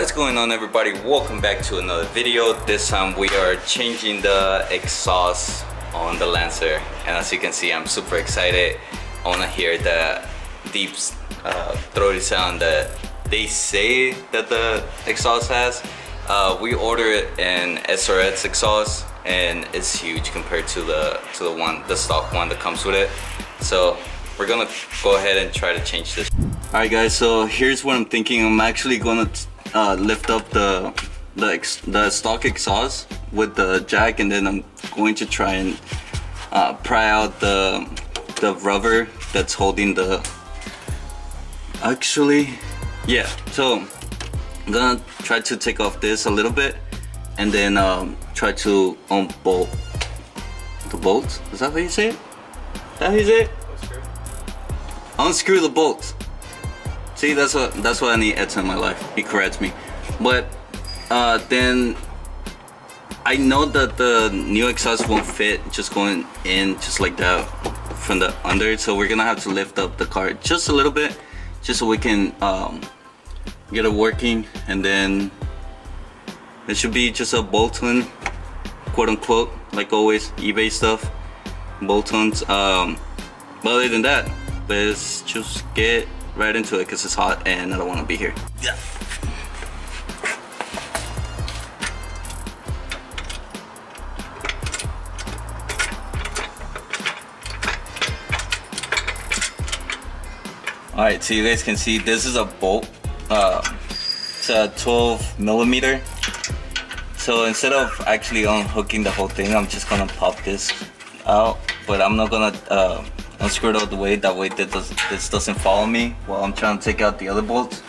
What is going on, everybody? Welcome back to another video. This time we are changing the exhaust on the Lancer, and as you can see, I'm super excited. I want to hear the deep throaty sound that they say that the exhaust has. We ordered an SRX exhaust, and it's huge compared to the stock one that comes with it. So we're gonna go ahead and try to change this. All right, guys. So here's what I'm thinking. I'm actually gonna lift up the stock exhaust with the jack, and then I'm going to try and pry out the rubber that's holding the. Actually, yeah. So I'm gonna try to take off this a little bit, and then try to unbolt the bolts. Is that how you say it? Is that how you say it? Unscrew the bolts. See, that's what I need Edwin in my life. He corrects me. But then I know that the new exhaust won't fit just going in just like that from the under. So we're gonna have to lift up the car just a little bit, just so we can get it working, and then it should be just a bolt-on, quote unquote, like always, eBay stuff, bolt-ons. But other than that, let's just get right into it because it's hot and I don't want to be here. Yeah. Alright, so you guys can see this is a bolt. It's a 12 millimeter. So instead of actually unhooking the whole thing, I'm just gonna pop this out, but I'm not gonna unscrew it all the way. That way this doesn't follow me while I'm trying to take out the other bolts.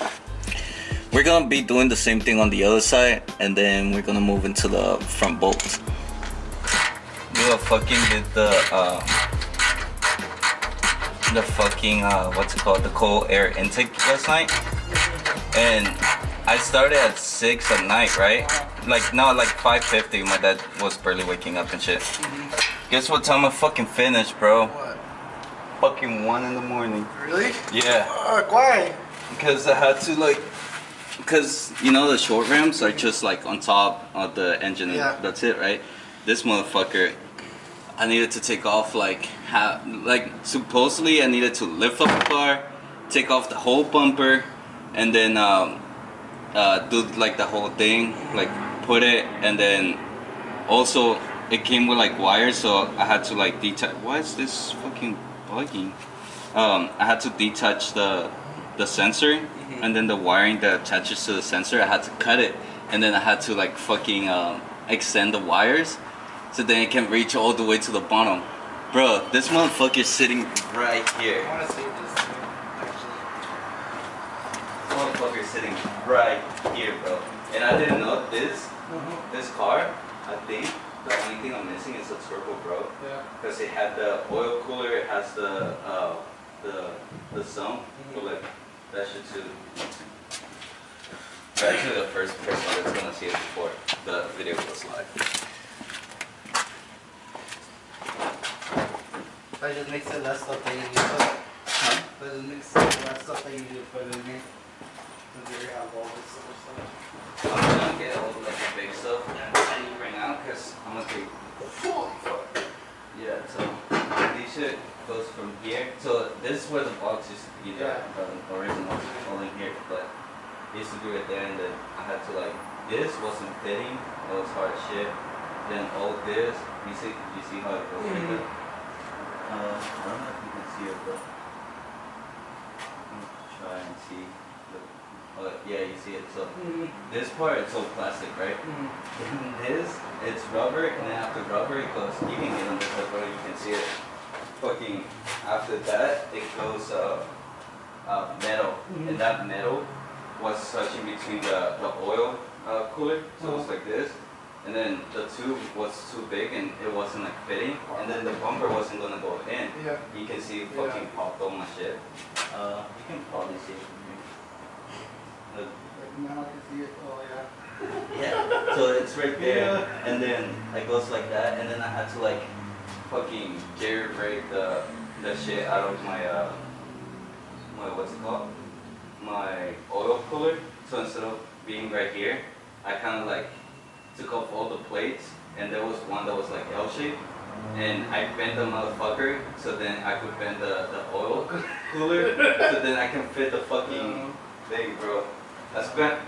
We're gonna be doing the same thing on the other side, and then we're gonna move into the front bolts. We fucking did the fucking what's it called, the cold air intake last night, and I started at 6 at night, right? Like 5:50. My dad was barely waking up and shit. Guess what time I fucking finished, bro? What? Fucking 1 in the morning. Really? Yeah. Why? Because I had to because you know the short rims are just like on top of the engine. Yeah. That's it, right? This motherfucker, I needed to take off supposedly I needed to lift up the car, take off the whole bumper, and then do like the whole thing, like put it, and then also it came with like wires, so I had to like detach. Why is this fucking bugging? I had to detach the sensor, and then the wiring that attaches to the sensor, I had to cut it, and then I had to like fucking extend the wires so then it can reach all the way to the bottom. Bro, this motherfucker's sitting right here. I want to see this thing, actually. This motherfucker's sitting right here, bro. And I didn't know this car, I think the only thing I'm missing is the turbo, bro. Yeah. Because it had the oil cooler, it has the sump, but like that shit too. You're actually the first person that's gonna see it before the video goes live. I just mix it less stuff that you need to put. Huh? I just mix it less stuff that you need to put in here. Because you have all this other stuff. I'm gonna get all like the big stuff I need right now because I'm gonna take. Yeah, so this shit goes from here. So this is where the box used to be, the original, all in here, but I used to do it there, and then I had to this wasn't fitting, it was hard as shit. Then all this, you see how it goes like that? I don't know if you can see it, but try and see. Yeah, you see it. So this part, it's all plastic, right? And this, it's rubber, and then after rubber, it goes. You can get on this photo, you can see it. Fucking after that, it goes metal, and that metal was touching between the oil cooler, so it's like this. And then the tube was too big and it wasn't like fitting, and then the bumper wasn't gonna go in. Yeah. You can see it fucking popped all my shit. You can probably see it from here. Now I can see it. Oh, yeah. Yeah. So it's right there, and then it goes like that, and then I had to fucking jerry rig the shit out of my what's it called? My oil cooler. So instead of being right here, I kind of like took off all the plates, and there was one that was like L-shaped, and I bent the motherfucker so then I could bend the oil cooler, so then I can fit the fucking thing, bro. I spent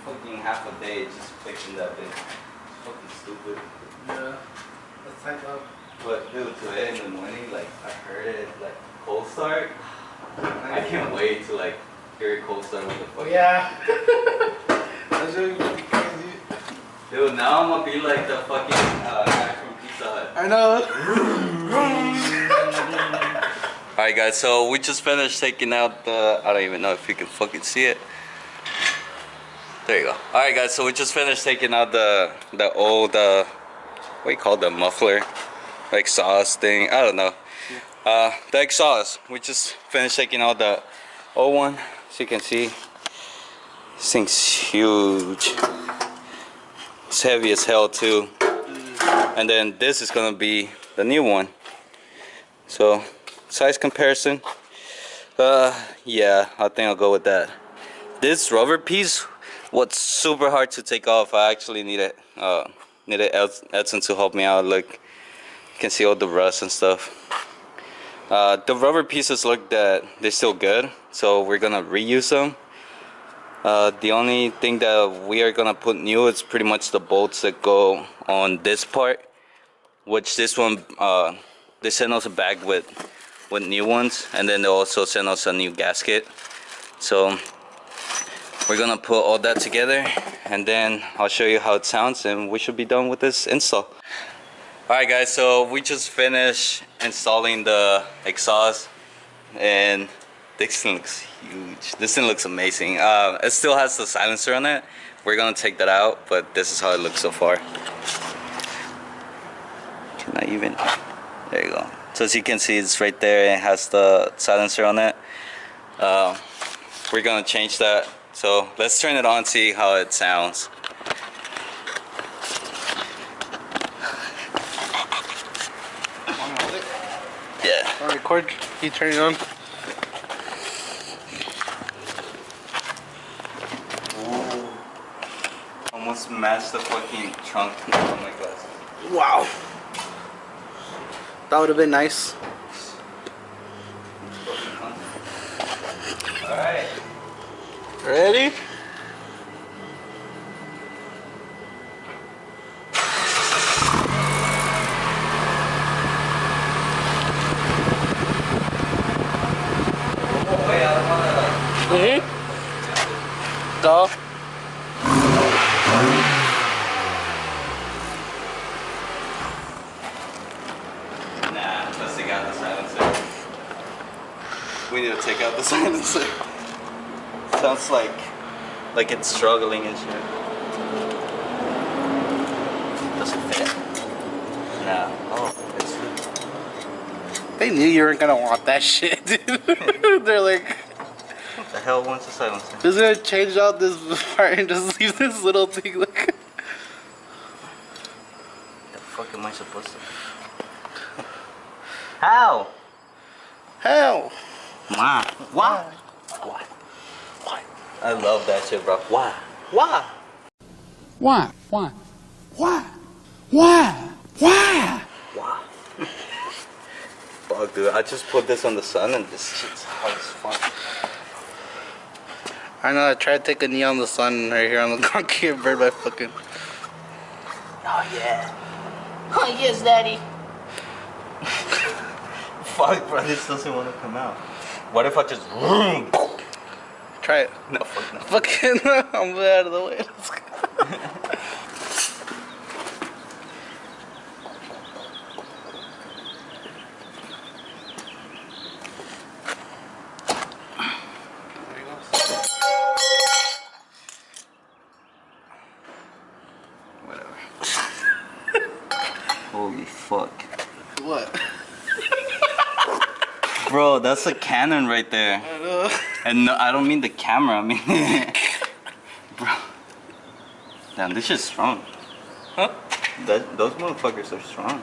fucking half a day just fixing that thing. It's fucking stupid. Yeah. That's type up. But dude, today in the morning, like I heard it like cold start. I can't wait to like hear it cold start with the fucking. Yeah. That's really fucking crazy. Dude, now I'm gonna be like the fucking guy from Pizza Hut. I know. Alright guys, so we just finished taking out the, I don't even know if you can fucking see it. There you go. Alright guys, so we just finished taking out the old, what do you call it, the muffler? Exhaust thing, I don't know. The exhaust, we just finished taking out the old one. As you can see, this thing's huge. It's heavy as hell too. And then this is gonna be the new one. So size comparison, yeah, I think I'll go with that. This rubber piece was super hard to take off. I actually needed Edson to help me out. Look, you can see all the rust and stuff. The rubber pieces look that they're still good, so we're gonna reuse them. The only thing that we are gonna put new is pretty much the bolts that go on this part, which this one they sent us a bag with new ones, and then they also sent us a new gasket. So we're gonna put all that together, and then I'll show you how it sounds, and we should be done with this install. Alright guys, so we just finished installing the exhaust, and this thing looks huge. This thing looks amazing. It still has the silencer on it. We're gonna take that out, but this is how it looks so far. Can I even? There you go. So as you can see, it's right there. It has the silencer on it. We're gonna change that. So let's turn it on, see how it sounds. Yeah. I'll record. You turn it on. Almost matched the fucking trunk on my glasses. Wow. That would have been nice. Alright. Ready? Go. Nah, let's take out the silencer. We need to take out the silencer. Sounds like it's struggling and shit. Doesn't fit. Nah. Oh, it's. They knew you weren't gonna want that shit, dude. They're like, What the hell wants a silencer? just gonna change out this part and just leave this little thing. Like, The fuck am I supposed to? How? hell. Why? Why? Why? Why? I love that shit, bro. Why? Why? Why? Why? Why? Why? Why? Why? Fuck, dude. I just put this on the sun and this shit's hot as fuck. I know. I tried to take a knee on the sun right here on the concrete and burned my fucking. Oh, yeah. Oh, yes, Daddy. Fuck, bro. This doesn't want to come out. What if I just. Try it. No, fuck no. Fucking, I'm out of the way. Let's go. Whatever. Holy fuck. What? Bro, that's a Canon right there. I know. And no, I don't mean the camera, I mean. Bro. Damn, this shit's strong. Huh? Those motherfuckers are strong.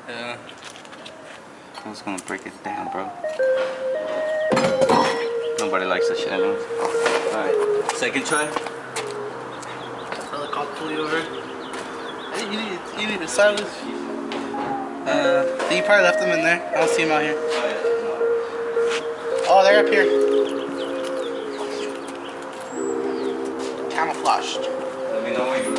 Yeah. I was gonna break it down, bro. Nobody likes that shit anyways. Alright, second try. I'll pull you over. Hey, you need a silence. You probably left them in there. I don't see them out here. Oh, they're up here. Camouflaged. Let me know when you're